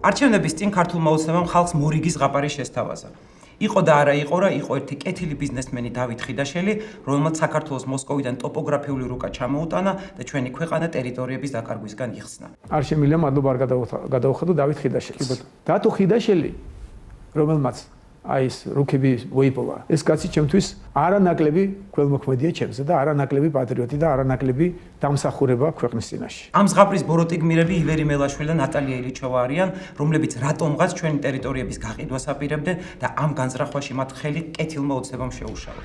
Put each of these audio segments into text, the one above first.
არჩევნების წინ ქართულმა ოცნებამ ხალხს მორიგი ზღაპარი შესთავაზა. იყო და არა იყო რა, იყო ერთი კეთილი ბიზნესმენი დავით ხიდაშელი, რომელმაც საქართველოს მოსკოვიდან ტოპოგრაფიული რუკა ჩამოუტანა და ჩვენი ქვეყანა ტერიტორიების დაკარგვისგან იხსნა. არ შემიძლია მადლობა არ გადავუხადო დავით ხიდაშელს. დათო ხიდაშელი, რომელმაც ეს რუკები მოიპოვა. ეს კაცი ჩემთვის არანაკლები ქველმოქმედია ჩემზე და არანაკლები პატრიოტი და არანაკლები დამსახურება ქვეყნის წინაშე. ამ ზღაპრის ბოროტი გმირები ივერი მელაშვილი და ნატალია ილიჩოვა არიან, რომლებიც რატომღაც ჩვენი ტერიტორიების გაყიდვას აპირებდნენ და ამ განზრახვაში მათ ხელი კეთილმა ოცნებამ შეუშალა.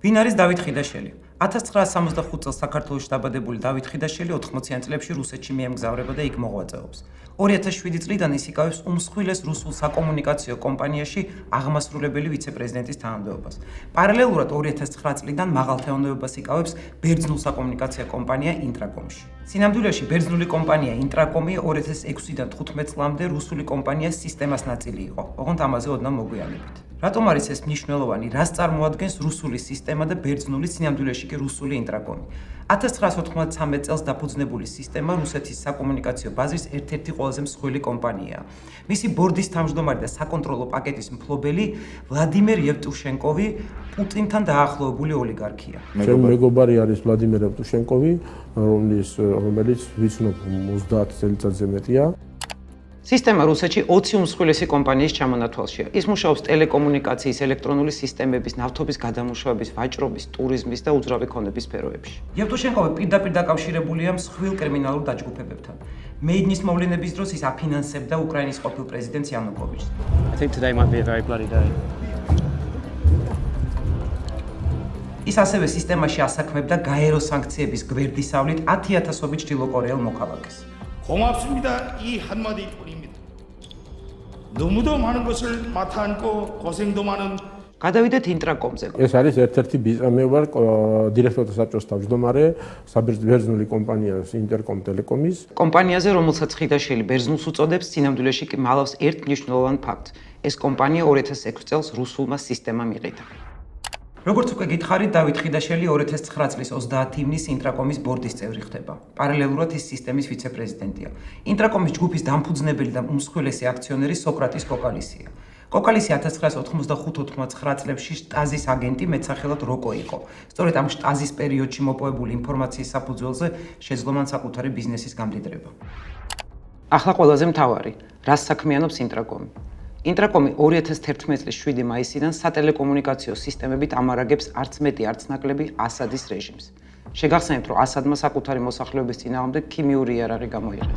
ვინ არის დავით ხიდაშელი? 1965 წელს საქართველოში დაბადებული დავით ხიდაშელი 80-იან წლებში რუსეთში მიემგზავრება და იქ მოღვაწეობს. 2007 წლიდან ის იკავებს უმსხვილეს რუსულ საკომუნიკაციო კომპანიაში აღმასრულებელი ვიცე-პრეზიდენტის თანამდებობას. პარალელურად 2009 წლიდან მაღალთეონებობას იკავებს ბერძნულ საკომუნიკაციო კომპანია ინტრაკომში. სინამდვილეში ბერძნული კომპანია ინტრაკომი 2006-დან 15 წლამდე რუსული კომპანიას სისტემას ნაწილი იყო. ოღონდ ამაზე ოდნავ მოგვიანებით. რატომ არის ეს მნიშვნელოვანი? რას წარმოადგენს რუსული სისტემა და ბერძნული სინამდვილეში კი რუსული ინტრაკომი? 1993 წელს დაფუძნებული სისტემა რუსეთის საკომუნიკაციო ბაზრის ერთ-ერთი ყველაზე მსხვილი კომპანიაა. მისი ბორდის თავმჯდომარე და საკონტროლო პაკეტის მფლობელი ვლადიმერ ევტუშენკოვი პუტინთან დაახლოებული ოლიგარქია. მეგობარი არის ვლადიმერ ევტუშენკოვი, რომელიც ვიცნობ 30 წელიწადზე მეტია. სისტემა რუსეთში 20 უმსხვილესი კომპანიის ჩამონათვალშია. ის მუშაობს ტელეკომუნიკაციის, ელექტრონული სისტემების, ნავთობის გადამუშავების, ვაჭრობის, ტურიზმის და უძრავი ქონების სფეროებში. ევტუშენკოვი პირდაპირ დაკავშირებულია მსხვილ კრიმინალურ დაჯგუფებებთან. მეიდნის მოვლენების დროს ის აფინანსებდა უკრაინის ყოფილ პრეზიდენტს იანუკოვიჩს. I think today might be a very bloody day. ის ასევე სისტემაში ასაქმებდა გაერო სანქციების გვერდისავლით 10,000-ობით ჩრდილოკორეელ მოქალაქეს. 고맙습니다. 이 한마디 뿐입니다. 너무도 많은 것을 맡아 안고 고생도 많은 გადავიდეთ ინტრაკომზე. ეს არის ერთ-ერთი მე ვარ დირექტორთა საბჭოს თავმჯდომარე საბერძნული კომპანია ინტერკომ ტელეკომის. კომპანიაზე, რომელსაც ხიდაშელი ბერძნულს უწოდებს, სინამდვილეში კი მალავს ერთ მნიშვნელოვან ფაქტს. ეს კომპანია 2006 წელს რუსულმა სისტემამ იყიდა. როგორც უკვე გითხარით, დავით ხიდაშელი 2009 წლის 30 ივნისს ინტრაკომის ბორდის წევრი ხდება. პარალელურად ის სისტემის ვიცე-პრეზიდენტია. ინტრაკომის ჯგუფის დამფუძნებელი და უმსხვილესი აქციონერი სოკრატის კოკალისია. კოკალისი 1985-89 წლებში შტაზის აგენტი მეტსახელად როკო იყო. სწორედ ამ შტაზის პერიოდში მოპოვებული ინფორმაციის საფუძველზე შეძლო მან საკუთარი ბიზნესის გამდიდრება. ახლა ყველაზე მთავარი, რას საქმიანობს ინტრაკომი? ინტრაკომი 2011 წლის 7 მაისიდან სატელეკომუნიკაციო სისტემებით ამარაგებს არც მეტი არც ნაკლები ასადის რეჟიმს. შეგახსენებთ, რომ ასადმა საკუთარი მოსახლეობის წინააღმდეგ ქიმიური იარაღი გამოიყენა.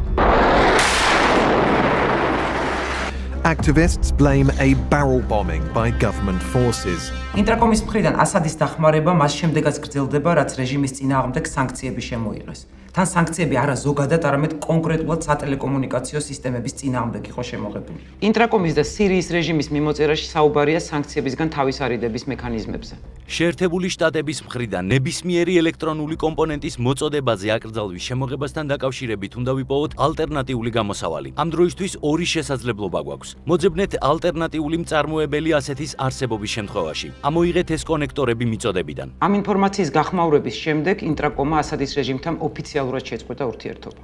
Activists blame a barrel bombing by government forces. ინტრაკომის მხრიდან ასადის დახმარება მას შემდეგაც გრძელდება, რაც რეჟიმის წინააღმდეგ სანქციები შემოიღეს. თან სანქციები არა ზოგადად, არამედ კონკრეტულად სატელეკომუნიკაციო სისტემების წინააღმდეგ იყო შემოღებული. ინტრაკომის და სირიის რეჟიმის მიმოწერაში საუბარია სანქციებისგან თავის არიდების მექანიზმებზე. შეერთებული შტატების მხრიდან ნებისმიერი ელექტრონული კომპონენტის მოწოდებაზე აკრძალვის შემოღებასთან დაკავშირებით უნდა ვიპოვოთ ალტერნატიული გამოსავალი. ამ დროისთვის ორი შესაძლებლობა გვაქვს. მოძებნეთ ალტერნატიული მწარმოებელი ასეთის არსებობის შემთხვევაში. ამოიღეთ ეს კონექტორები მიწოდებიდან. ამ ინფორმაციის გახმაურების შემდეგ ინტრაკომა ასადის რეჟიმთან ოფიციალურად შეწყვეტა ურთიერთობა.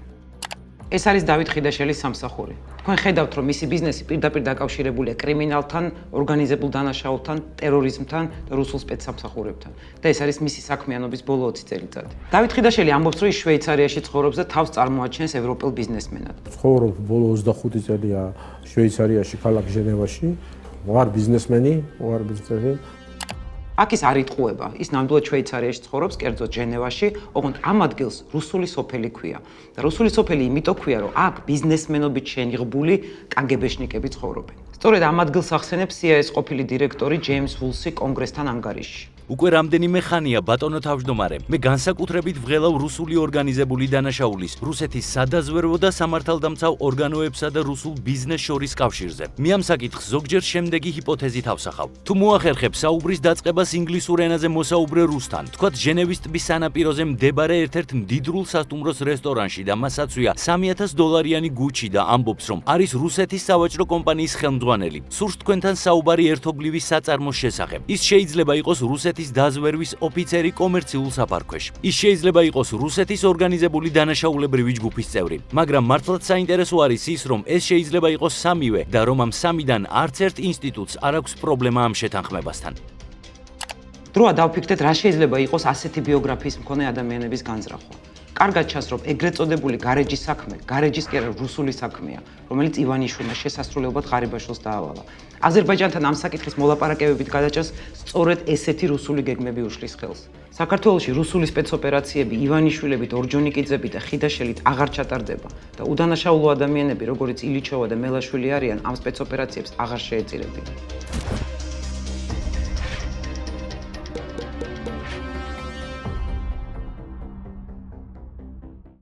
ეს არის დავით ხიდაშელის სამსახური. თქვენ ხედავთ, რომ მისი ბიზნესი პირდაპირ დაკავშირებულია კრიმინალთან, ორგანიზებულ დანაშაულთან, ტერორიზმთან და რუსულ სპეცსამსახურებთან. და ეს არის მისი საქმიანობის ბოლო 20 წელიწადი. დავით ხიდაშელი ამბობს, რომ ის შვეიცარიაში ცხოვრობს და თავს წარმოაჩენს ევროპელ ბიზნესმენად. ცხოვრობ ბოლო 25 წელია შვეიცარიაში, ქალაქ ჟენევაში. ვარ ბიზნესმენი. აქ ის არ იტყუება, ის ნამდვილად შვეიცარიაში ცხოვრობს, კერძოდ ჟენევაში, ოღონდ ამ ადგილს რუსული სოფელი ქვია. და რუსული სოფელი იმიტომ ქვია, რომ აქ ბიზნესმენობით შენიღბული კგბ-შნიკები ცხოვრობენ. სწორედ ამ ადგილს ახსენებს CIA-ის ყოფილი დირექტორი ჯეიმს ვულსი კონგრესთან ანგარიშში. უკვე რამდენიმე ხანია ბატონო თავმჯდომარე, მე განსაკუთრებით ვღელავ რუსული ორგანიზებული დანაშაულის, რუსეთის სადაზვერვო და სამართალდამცავ ორგანოებსა და რუსულ ბიზნეს შორის კავშირზე. მე ამ საკითხს ზოგჯერ შემდეგი ჰიპოთეზით ავსახავ. თუ მოახერხებ საუბრის დაწყებას ინგლისურ ენაზე მოსაუბრე რუსთან, თქვათ ჟენევის ტბის სანაპიროზე მდებარე ერთ-ერთ მდიდრულ სასტუმროს რესტორანში და მას აწვია $3,000 გუჩი და ამბობს, რომ არის რუსეთის სავაჭრო კომპანიის ხელმძღვანელი. სურს თქვენთან საუბარი ერთობლივი საწარმოს შესახებ. ის შეიძლება იყოს რუსეთის რუსეთის დაზვერვის ოფიცერი კომერციულ საფარქვეშ. ის შეიძლება იყოს რუსეთის ორგანიზებული დანაშაულებრივი ჯგუფის წევრი, მაგრამ მართლაც საინტერესო არის ის, რომ ეს შეიძლება იყოს სამივე და რომ ამ სამიდან არც ერთ ინსტიტუტს არ აქვს პრობლემა ამ შეთანხმებასთან. დროა დავფიქრდეთ, რა შეიძლება იყოს ასეთი ბიოგრაფიის მქონე ადამიანების განზრახვა. კარგად ჩანს, რომ ეგრეთ წოდებული გარეჯის საქმე, გარეჯის კი არა რუსული საქმეა, რომელიც ივანიშვილმა შესასრულებლად ღარიბაშვილს დაავალა. აზერბაიჯანთან ამ საკითხის მოლაპარაკებებით გადაჭას სწორედ ესეთი რუსული გეგმები უშლის ხელს. საქართველოში რუსული სპეცოპერაციები ივანიშვილებით, ორჯონიკიძეები და ხიდაშელით აღარ ჩატარდება და უდანაშაულო ადამიანები, როგორც ილიჩოვა და მელაშვილი არიან, ამ სპეცოპერაციებს აღარ შეეწირებიან.